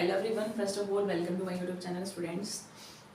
Hello everyone, first of all welcome to my YouTube channel students.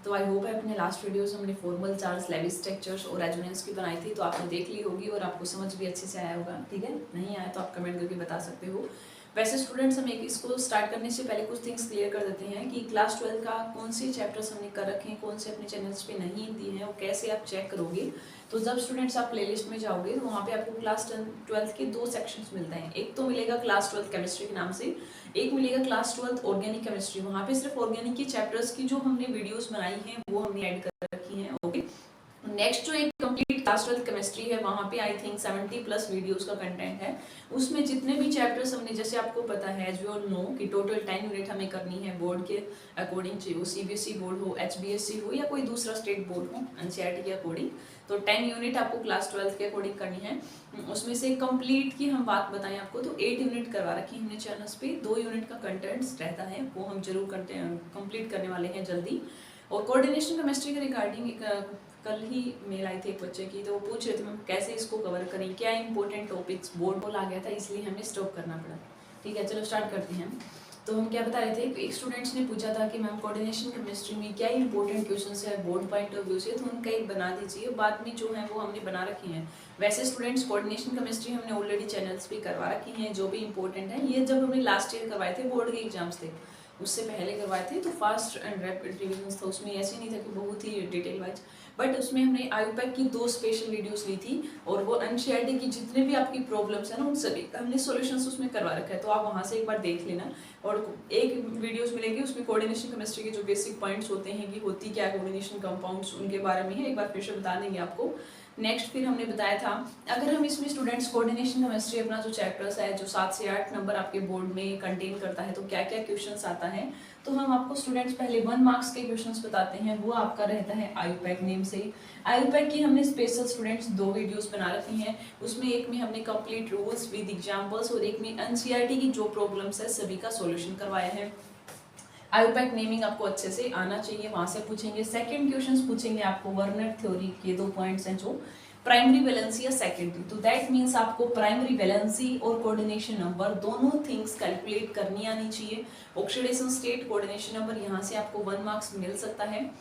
तो I hope है अपने last videos हमने formal charts, Lewis structures और resonance की बनाई थी, तो आपने देख ली होगी और आपको समझ भी अच्छे से आया होगा। ठीक है, नहीं आया तो आप कमेंट करके बता सकते हो। वैसे स्टूडेंट्स, हम एक इसको स्टार्ट करने से पहले कुछ थिंग्स क्लियर कर देते हैं कि क्लास 12 का कौन से चैप्टर्स हमने कर रखे हैं, कौन से अपने चैनल्स पे नहीं दिए हैं और कैसे आप चेक करोगे। तो जब स्टूडेंट्स आप प्लेलिस्ट में जाओगे तो वहाँ पे आपको क्लास 12 के दो सेक्शंस मिलते हैं। एक तो मिलेगा क्लास 12 केमिस्ट्री के नाम से, एक मिलेगा क्लास 12 ऑर्गेनिक केमिस्ट्री। वहाँ पे सिर्फ ऑर्गेनिक के चैप्टर्स की जो हमने वीडियोस बनाई हैं वो हमने ऐड कर रखी हैं। ओके, नेक्स्ट जो एक कंप्लीट क्लास 12 केमिस्ट्री है, वहाँ पे आई थिंक 70+ वीडियोस का कंटेंट है। उसमें जितने भी चैप्टर्स हमने, जैसे आपको पता है एज वी ऑल नो कि टोटल 10 यूनिट हमें करनी है बोर्ड के अकॉर्डिंग, चाहे वो सीबीएसई बोर्ड हो, एचबीएसई हो या कोई दूसरा स्टेट बोर्ड हो, एनसीईआरटी के अकॉर्डिंग। तो 10 यूनिट आपको क्लास 12 के अकॉर्डिंग करनी है। उसमें से कंप्लीट की हम बात बताएं आपको तो 8 यूनिट करवा रखी है हमने चैनल्स पे। 2 यूनिट का कंटेंट्स रहता है, वो हम जरूर करते हैं, कंप्लीट करने वाले हैं जल्दी। और कोऑर्डिनेशन केमिस्ट्री के रिगार्डिंग कल ही मेल आई थी एक बच्चे की, तो वो पूछ रहे थे मैम कैसे इसको कवर करें, क्या इंपॉर्टेंट टॉपिक्स। बोर्ड बोल आ गया था इसलिए हमें स्टॉप करना पड़ा। ठीक है, चलो स्टार्ट करते हैं। तो हम क्या बता रहे थे, एक स्टूडेंट्स ने पूछा था कि मैम कोऑर्डिनेशन केमिस्ट्री में क्या इंपॉर्टेंट क्वेश्चंस है बोर्ड पॉइंट ऑफ व्यू से, तो उनका एक बना दीजिए। बाद में जो है वो हमने बना रखी हैं। वैसे स्टूडेंट्स, कोऑर्डिनेशन केमिस्ट्री हमने ऑलरेडी चैनल्स पे करवा रखी हैं जो भी इंपॉर्टेंट है। ये जब हमने लास्ट ईयर करवाए थे बोर्ड के एग्जाम्स थे, उससे पहले करवाए थे, तो फास्ट एंड रैपिड रिविजन था। उसमें ऐसे नहीं था कि बहुत ही डिटेल वाइज, बट उसमें हमने आयुपैक की 2 स्पेशल वीडियोस ली थी और वो एनसीईआरटी की जितने भी आपकी प्रॉब्लम्स है ना, उन सभी का हमने सॉल्यूशंस उसमें करवा रखा है। तो आप वहाँ से एक बार देख लेना। और एक वीडियोस मिलेगी, उसमें कोऑर्डिनेशन केमिस्ट्री के जो बेसिक पॉइंट्स होते हैं कि होती क्या कोऑर्डिनेशन कंपाउंड्स, उनके बारे में है, एक बार फिर से बता देंगे आपको। नेक्स्ट फिर हमने बताया था, अगर हम इसमें स्टूडेंट्स कोऑर्डिनेशन केमिस्ट्री अपना जो चैप्टर्स है जो 7 से 8 नंबर आपके बोर्ड में कंटेन करता है, तो क्या क्या क्वेश्चंस आता है। तो हम आपको स्टूडेंट्स पहले 1 मार्क्स के क्वेश्चंस बताते हैं, वो आपका रहता है आयुपैक नेम से। आयुपैक की हमने स्पेशल स्टूडेंट्स 2 वीडियोस बना रखी हैं। उसमें एक में हमने कंप्लीट रूल्स विद एग्जांपल्स और एक में एनसीईआरटी की जो प्रॉब्लम्स है सभी का सॉल्यूशन करवाया है। आयुपैक नेमिंग आपको अच्छे से आना चाहिए, वहां से पूछेंगे। सेकंड क्वेश्चंस पूछेंगे आपको वर्नर थ्योरी के 2 पॉइंट्स हैं, जो प्राइमरी वैलेंसी या सेकेंडरी। तो दैट मीन्स आपको प्राइमरी वैलेंसी और कोऑर्डिनेशन नंबर दोनों थिंग्स कैलकुलेट करनी आनी चाहिए। ऑक्सीडेशन स्टेट, कोऑर्डिनेशन नंबर, यहाँ से आपको 1 मार्क्स मिल सकता है।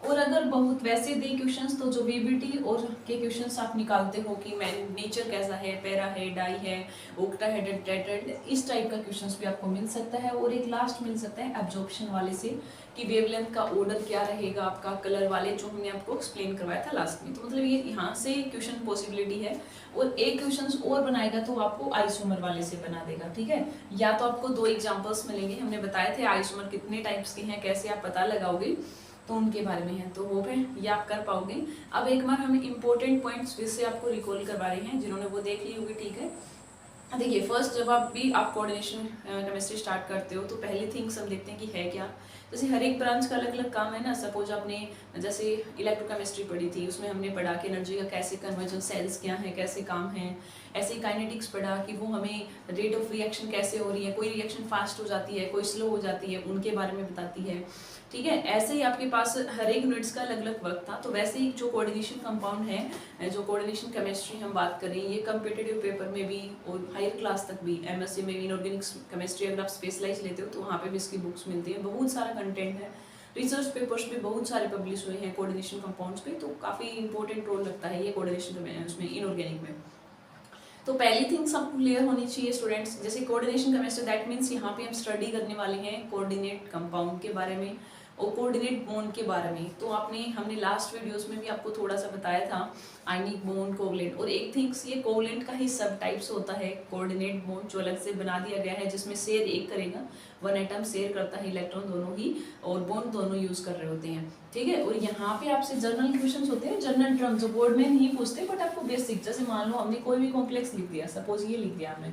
और अगर बहुत वैसे दे क्वेश्चंस, तो जो बीबीटी और के क्वेश्चंस आप निकालते हो कि नेचर कैसा है, पैरा है, डाई है, ओक्टा है, टेट्राहेड्रल, इस टाइप का क्वेश्चंस भी आपको मिल सकता है। और एक लास्ट मिल सकता है एब्जॉर्प्शन वाले से कि वेवलेंथ का ऑर्डर क्या रहेगा आपका, कलर वाले जो हमने आपको एक्सप्लेन करवाया था लास्ट में। तो मतलब ये यहाँ से क्वेश्चन पॉसिबिलिटी है। और एक क्वेश्चन और बनाएगा तो आपको आइसोमर वाले से बना देगा। ठीक है, या तो आपको 2 एग्जाम्पल्स मिलेंगे, हमने बताए थे आइसोमर कितने टाइप्स के हैं, कैसे आप पता लगाओगे, तो उनके बारे में है। तो होप है ये आप कर पाओगे। अब एक बार हम इंपॉर्टेंट पॉइंट्स फिर से आपको रिकॉल करवा रहे हैं, जिन्होंने वो देख ली होगी। ठीक है, देखिए फर्स्ट जब आप कोऑर्डिनेशन केमिस्ट्री स्टार्ट करते हो तो पहली थिंग्स हम देखते हैं कि है क्या। जैसे हर एक ब्रांच का अलग अलग काम है ना। सपोज आपने जैसे इलेक्ट्रोकेमिस्ट्री पढ़ी थी, उसमें हमने पढ़ा कि एनर्जी का कैसे कन्वर्जन, सेल्स क्या है, कैसे काम है। ऐसे ही काइनेटिक्स पढ़ा कि वो हमें रेट ऑफ रिएक्शन कैसे हो रही है, कोई रिएक्शन फास्ट हो जाती है, कोई स्लो हो जाती है, उनके बारे में बताती है। ठीक है, ऐसे ही आपके पास हर एक यूनिट्स का अलग अलग वर्क था। तो वैसे ही जो कोऑर्डिनेशन कंपाउंड है, जो कोऑर्डिनेशन केमिस्ट्री हम बात करें, ये कम्पिटिटिव पेपर में भी और हायर क्लास तक भी, एमएससी में भी, इनऑर्गेनिक केमिस्ट्री अगर आप स्पेशलाइज लेते हो तो वहाँ पे भी इसकी बुक्स मिलती है, बहुत सारा कंटेंट है। रिसर्च पेपर्स भी बहुत सारे पब्लिश हुए हैं कोऑर्डिनेशन कंपाउंड्स पे, तो काफ़ी इंपॉर्टेंट रोल लगता है ये कोऑर्डिनेशन में, उसमें इनऑर्गेनिक में। तो पहली थिंग्स आपको क्लियर होनी चाहिए स्टूडेंट्स। जैसे कोऑर्डिनेशन केमिस्ट्री, दैट मीन्स यहाँ पे हम स्टडी करने वाले हैं कोऑर्डिनेट कंपाउंड के बारे में और कोऑर्डिनेट बॉन्ड के बारे में। तो हमने लास्ट वीडियोस में भी आपको थोड़ा सा बताया था, आयनिक बॉन्ड, कोवलेंट। और एक थिंग्स, ये कोवलेंट का ही सब टाइप्स होता है कोऑर्डिनेट बॉन्ड, जो अलग से बना दिया गया है, जिसमें शेयर एक करेगा, 1 एटम शेयर करता है इलेक्ट्रॉन दोनों ही, और बॉन्ड दोनों यूज कर रहे होते हैं। ठीक है, और यहाँ पे आपसे जर्नल क्वेश्चन होते हैं, जर्नल टर्म जो बोर्ड में नहीं पूछते, बट आपको बेसिक, जैसे मान लो हमने कोई भी कॉम्प्लेक्स लिख दिया, सपोज ये लिख दिया हमने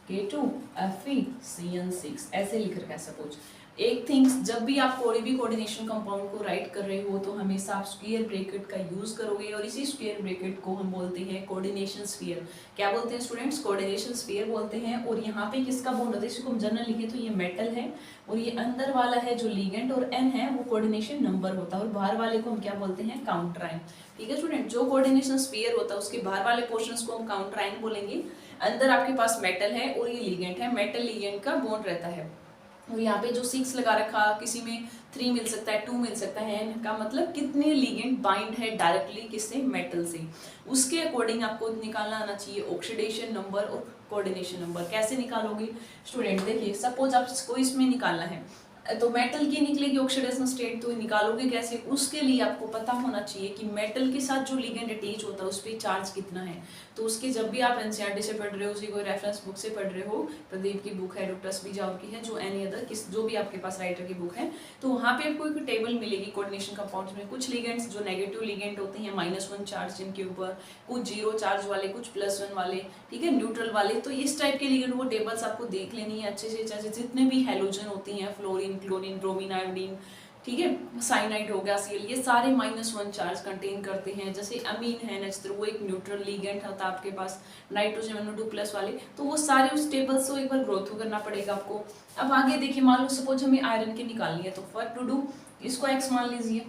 K2Fe2CN6, ऐसे लिख रखा है सपोज। एक थिंग्स, जब भी आप कोई भी कोऑर्डिनेशन कंपाउंड को राइट कर रहे हो तो हमेशा आप स्क्वायर ब्रैकेट का यूज करोगे, और इसी स्क्वायर ब्रैकेट को हम बोलते हैं कोऑर्डिनेशन स्फीयर। क्या बोलते हैं स्टूडेंट्स? कोऑर्डिनेशन स्फीयर बोलते हैं। और यहाँ पे किसका बॉन्ड होता है, इसको हम जनरल लिखे तो ये मेटल है, और ये अंदर वाला है जो लिगेंड और एन है वो कोऑर्डिनेशन नंबर होता है, और बाहर वाले को हम क्या बोलते हैं? काउंटराइन। ठीक है स्टूडेंट, जो कोऑर्डिनेशन स्फीयर होता है उसके बाहर वाले पोर्शंस को हम काउंटराइन बोलेंगे। अंदर आपके पास मेटल है और ये लिगेंड है, मेटल लिगेंड का बॉन्ड रहता है। और यहाँ पे जो 6 लगा रखा, किसी में 3 मिल सकता है, 2 मिल सकता है, का मतलब कितने लिगेंड बाइंड है डायरेक्टली किससे, मेटल से। उसके अकॉर्डिंग आपको निकालना आना चाहिए ऑक्सीडेशन नंबर और कोऑर्डिनेशन नंबर। कैसे निकालोगे स्टूडेंट, देखिए सपोज आपको इसमें निकालना है तो मेटल की निकलेगी ऑक्सीडेशन स्टेट, तो निकालोगे कैसे, उसके लिए आपको पता होना चाहिए कि मेटल के साथ जो लिगेंड अटैच होता है उस पर चार्ज कितना है। तो उसके जब भी आप एनसीईआरटी से पढ़ रहे हो, उसी कोई रेफरेंस बुक से पढ़ रहे हो, प्रदीप की बुक है, डॉक्टर एसबी जाओ की है, जो एनी अदर जो भी आपके पास राइटर की बुक है, तो वहाँ पे आपको एक टेबल मिलेगी कोऑर्डिनेशन कंपाउंड्स में। कुछ लिगेंड्स जो नेगेटिव लिगेंड होते हैं, -1 चार्ज जिनके ऊपर, कुछ 0 चार्ज वाले, कुछ +1 वाले, ठीक है, न्यूट्रल वाले। तो इस टाइप के लिगेंड वो टेबल्स आपको देख लेनी है अच्छे से, जैसे जितने भी हेलोजन होती हैं, फ्लोरीन, क्लोरीन, ब्रोमीन, आयोडीन, ठीक है, साइनाइड हो गया, सीएल, ये सारे -1 चार्ज कंटेन करते हैं। जैसे अमीन है नेक्स्ट, वो एक न्यूट्रल लिगेंड होता है आपके पास, नाइट्रोजन NO2+ वाले, तो वो सारे उस टेबल से एक बार ग्रो थ्रू करना पड़ेगा आपको। अब आगे देखिए, मान लो सपोज हमें आयरन की निकालनी है, तो व्हाट टू डू, इसको X मान लीजिए।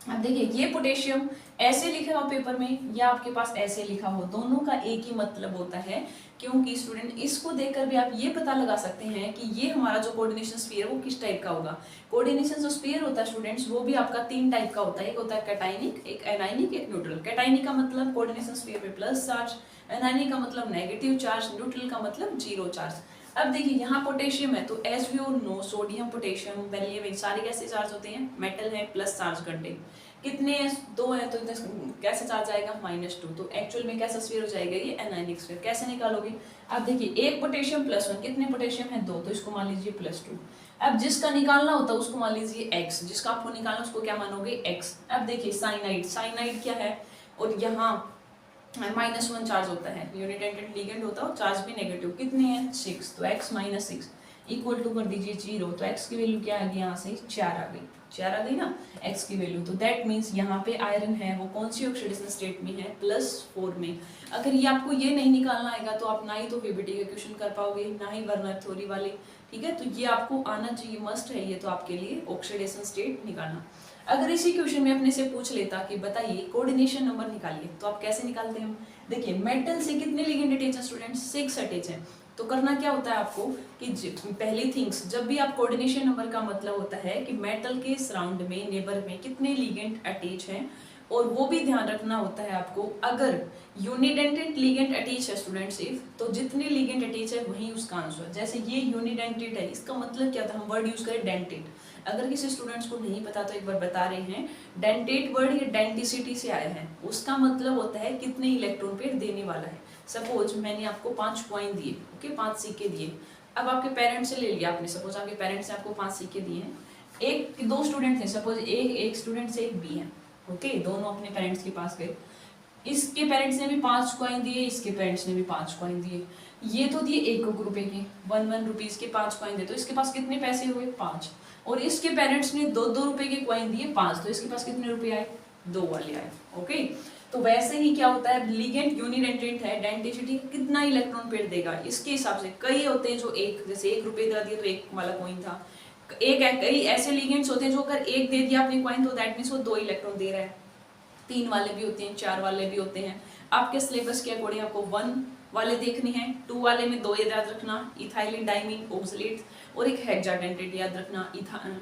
अब देखिए ये पोटेशियम ऐसे लिखा हो पेपर में या आपके पास ऐसे लिखा हो, दोनों का एक ही मतलब होता है, क्योंकि स्टूडेंट इसको देखकर भी आप ये पता लगा सकते हैं कि ये हमारा जो कोऑर्डिनेशन स्फीयर वो किस टाइप का होगा। कोऑर्डिनेशन जो स्फीयर होता है स्टूडेंट्स, वो भी आपका 3 टाइप का होता है, एक होता है कैटाइनिक, एक एनाइनिक, एक न्यूट्रल। कैटाइनिक का मतलब कोऑर्डिनेशन स्फीयर पे प्लस चार्ज, एनाइनिक का मतलब नेगेटिव चार्ज, न्यूट्रल का मतलब 0 चार्ज। अब देखिए यहाँ पोटेशियम है, तो as we all know sodium, potassium, beryllium, सारे कैसे चार्ज होते हैं, मेटल है, प्लस चार्ज कंटेन। कितने हैं, 2 है, तो कैसे चार्ज आएगा, -2। तो एक्चुअल में कैसा स्फीयर हो जाएगा, ये एनाइनिक स्फीयर। कैसे निकालोगे, अब देखिए एक पोटेशियम +1, कितने पोटेशियम है, 2, तो इसको मान लीजिए +2। अब जिसका निकालना होता है उसको मान लीजिए x, जिसका आपको निकालना उसको क्या मानोगे, x। अब देखिए साइनाइड, साइनाइड क्या है, और यहाँ -1 चार्ज होता है, यूनिडेंटेड लिगेंड होता है और चार्ज भी नेगेटिव, कितने हैं, 6, तो x - 6 इक्वल टू कर दीजिए 0, तो x की वैल्यू क्या आ गई, यहाँ से 4 आ गई, 4 आ गई ना x की वैल्यू। तो दैट मीन्स यहाँ पे आयरन है वो कौन सी ऑक्सीडेशन स्टेट में है, +4 में। अगर ये आपको ये नहीं निकालना आएगा तो आप ना ही तो पीबीटी का क्वेश्चन कर पाओगे, ना ही वर्नर थ्योरी वाले, ठीक है। तो ये आपको आना चाहिए, मस्ट है ये तो आपके लिए ऑक्सीडेशन स्टेट निकालना। अगर इसी क्वेश्चन में अपने से पूछ लेता कि बताइए कोऑर्डिनेशन नंबर निकालिए, तो आप कैसे निकालते हैं, देखिए मेटल से कितने लिगेंड अटैच है स्टूडेंट्स, 6 अटैच है। तो करना क्या होता है आपको कि पहली थिंग्स, जब भी आप कोऑर्डिनेशन नंबर का मतलब होता है कि मेटल के सराउंड में, नेबर में कितने लिगेंड अटैच हैं, और वो भी ध्यान रखना होता है आपको, अगर यूनिडेंटेड लिगेंड अटैच है स्टूडेंट्स, इफ, तो जितने लिगेंड अटैच है वही उसका आंसर। जैसे ये यूनिडेंटेड है, इसका मतलब क्या था, हम वर्ड यूज करें डेंटेड। अगर किसी स्टूडेंट्स को नहीं पता तो एक बार बता रहे हैं, डेंटेड वर्ड ये डेंटिसिटी से आया है, उसका मतलब होता है कितने इलेक्ट्रॉन पेयर देने वाला है। सपोज मैंने आपको 5 कॉइन दिए, ओके, 5 सिक्के दिए। अब आपके पेरेंट्स से ले लिया आपने, सपोज आपके पेरेंट्स ने आपको 5 सिक्के दिए हैं, एक 2 स्टूडेंट थे, सपोज एक स्टूडेंट से एक बी है, ओके, दोनों अपने पेरेंट्स के पास गए, इसके पेरेंट्स ने भी 5 कॉइन दिए, इसके पेरेंट्स ने भी 5 कॉइन दिए, ये तो दिए 1 रुपए के, 1 रुपीज के 5 कॉइन दिए, तो इसके पास कितने पैसे हुए, 5। और इसके पेरेंट्स ने 2 रुपए के कॉइन दिए, 5, तो इसके पास कितने रुपए आए, 2 वाले आए, ओके। तो वैसे ही क्या होता है, लिगेंड यूनिडेंटेड है, डेंटिसिटी कितना इलेक्ट्रॉन पेयर देगा इसके हिसाब से। कई होते हैं जो जैसे 1 रुपए दे दिया तो 1 वाला कॉइन था, कई ऐसे लिगेंड्स होते हैं जो अगर 1 दे दिया आपने कॉइन तो दैट मींस वो 2 इलेक्ट्रॉन दे रहा है। 3 वाले भी होते हैं, 4 वाले भी होते हैं। आपके सिलेबस के अकॉर्डिंग आपको 1 वाले देखने हैं, 2 वाले में 2 याद रखना, इथाइलिन डाइमीन ऑक्सलेट, और एक हेक्साडेंटेट याद रखना,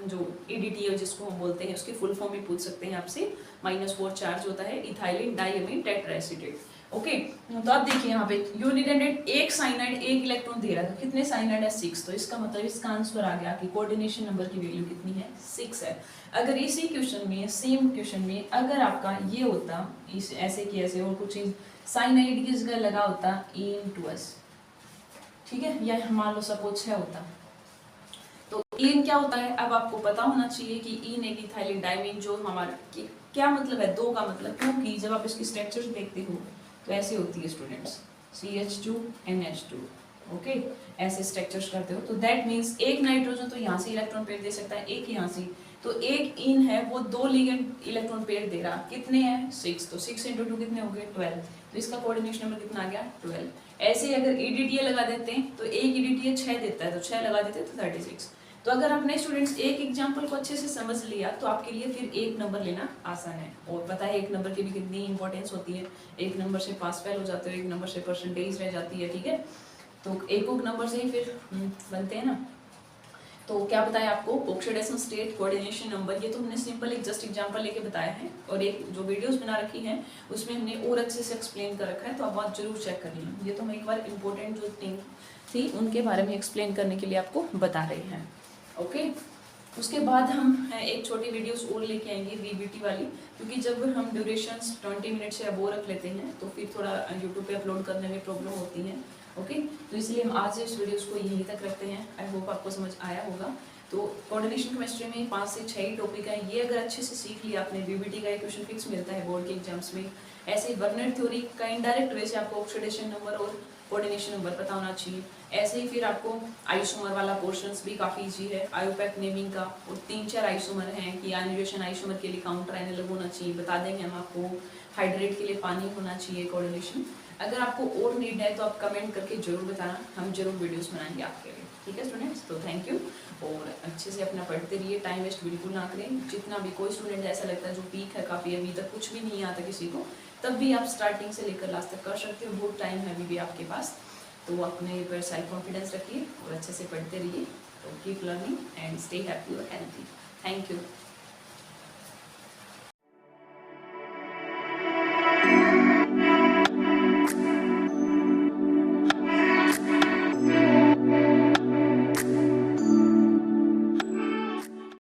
जो ईडीटी है जिसको हम बोलते हैं, उसकी फुल फॉर्म भी पूछ सकते हैं आपसे, -4 चार्ज होता है, इथाइलिन डाइमीन टेट्राएसिटेट, ओके। तो आप देखिए यहाँ पे यूनिडेंटेड, एक साइनाइड 1 इलेक्ट्रॉन दे रहा था, कितने साइनाइड है, 6, तो इसका मतलब इसका आंसर आ गया कि कोऑर्डिनेशन नंबर की वैल्यू कितनी है, 6 है। अगर इसी क्वेश्चन में, सेम क्वेश्चन में अगर आपका ये होता, इस ऐसे की ऐसे और कुछ चीज साइनाइड की जगह लगा होता E/S, ठीक है, या मान लो सपोज 6 होता, तो इन क्या होता है, अब आपको पता होना चाहिए कि इन एक इथाइलिन डाइमीन जो हमारा क्या मतलब है, 2 का मतलब, क्योंकि जब आप इसकी स्ट्रक्चर देखते हो तो ऐसे होती है स्टूडेंट्स, CH2NH2, ओके, ऐसे स्ट्रक्चर्स करते हो, तो दैट मीन्स एक नाइट्रोजन तो यहाँ से इलेक्ट्रॉन पेयर दे सकता है, एक यहाँ से, तो एक इन है वो 2 लिगेंड इलेक्ट्रॉन पेयर दे रहा, कितने हैं, 6, तो 6 × 2 कितने हो गए, 12, तो इसका कोऑर्डिनेशन नंबर कितना आ गया, 12। ऐसे ही अगर EDTA लगा देते हैं तो एक EDTA 6 देता है, तो 6 लगा देते हैं तो 36। तो अगर आपने स्टूडेंट्स एक एग्जाम्पल को अच्छे से समझ लिया तो आपके लिए फिर 1 नंबर लेना आसान है। और पता है 1 नंबर की भी कितनी इंपॉर्टेंस होती है, 1 नंबर से पास फेल हो जाते हो, 1 नंबर से परसेंटेज रह जाती है, ठीक है। तो एक नंबर से ही फिर बनते हैं ना। तो क्या बताया आपको, ऑक्सीडेशन स्टेट, कोऑर्डिनेशन नंबर, ये तो हमने सिंपल एक जस्ट एग्जांपल लेके बताया है, और एक जो वीडियोस बना रखी हैं उसमें हमने और अच्छे से एक्सप्लेन कर रखा है, तो आप बात जरूर चेक कर लें। ये तो हम एक बार इंपॉर्टेंट जो थिंग थी उनके बारे में एक्सप्लेन करने के लिए आपको बता रहे हैं। ओके, उसके बाद हम एक छोटी वीडियोस और लेके आएंगे वीबीटी वाली, क्योंकि जब हम ड्यूरेशंस 20 मिनट से अबोव रख लेते हैं तो फिर थोड़ा यूट्यूब पे अपलोड करने में प्रॉब्लम होती है। ओके, तो इसलिए हम आज इस वीडियोस को यहीं तक रखते हैं। आई होप आपको समझ आया होगा। तो कोऑर्डिनेशन केमिस्ट्री में 5 से 6 ही टॉपिक है, ये अगर अच्छे से सीख लिया आपने, वीबीटी का एक क्वेश्चन फिक्स मिलता है बोर्ड के एग्जाम्स में। ऐसे वर्नर थ्योरी का इनडायरेक्ट वे से आपको ऑक्सीडेशन नंबर और कोऑर्डिनेशन नंबर पता होना चाहिए। ऐसे ही फिर आपको आइसोमर वाला पोर्शंस भी काफ़ी इजी है, आयोपैक नेमिंग का, और 3-4 आइसोमर हैं कि आयनाइजेशन आइसोमर के लिए काउंटर आयन अलग होना चाहिए, बता देंगे हम आपको। हाइड्रेट के लिए पानी होना चाहिए, कोऑर्डिनेशन। अगर आपको और नीड है तो आप कमेंट करके जरूर बताना, हम जरूर वीडियोस बनाएंगे आपके लिए। ठीक है स्टूडेंट्स, तो थैंक यू, और अच्छे से अपना पढ़ते रहिए, टाइम वेस्ट बिल्कुल ना करें। जितना भी कोई स्टूडेंट ऐसा लगता है जो वीक है काफ़ी, अभी तक कुछ भी नहीं आता किसी को, तब भी आप स्टार्टिंग से लेकर लास्ट तक कर सकते हो, बहुत टाइम है अभी भी आपके पास। तो अपने ऊपर सेल्फ कॉन्फिडेंस रखिए और अच्छे से पढ़ते रहिए। तो keep learning and stay happy और हेल्थी। Thank you.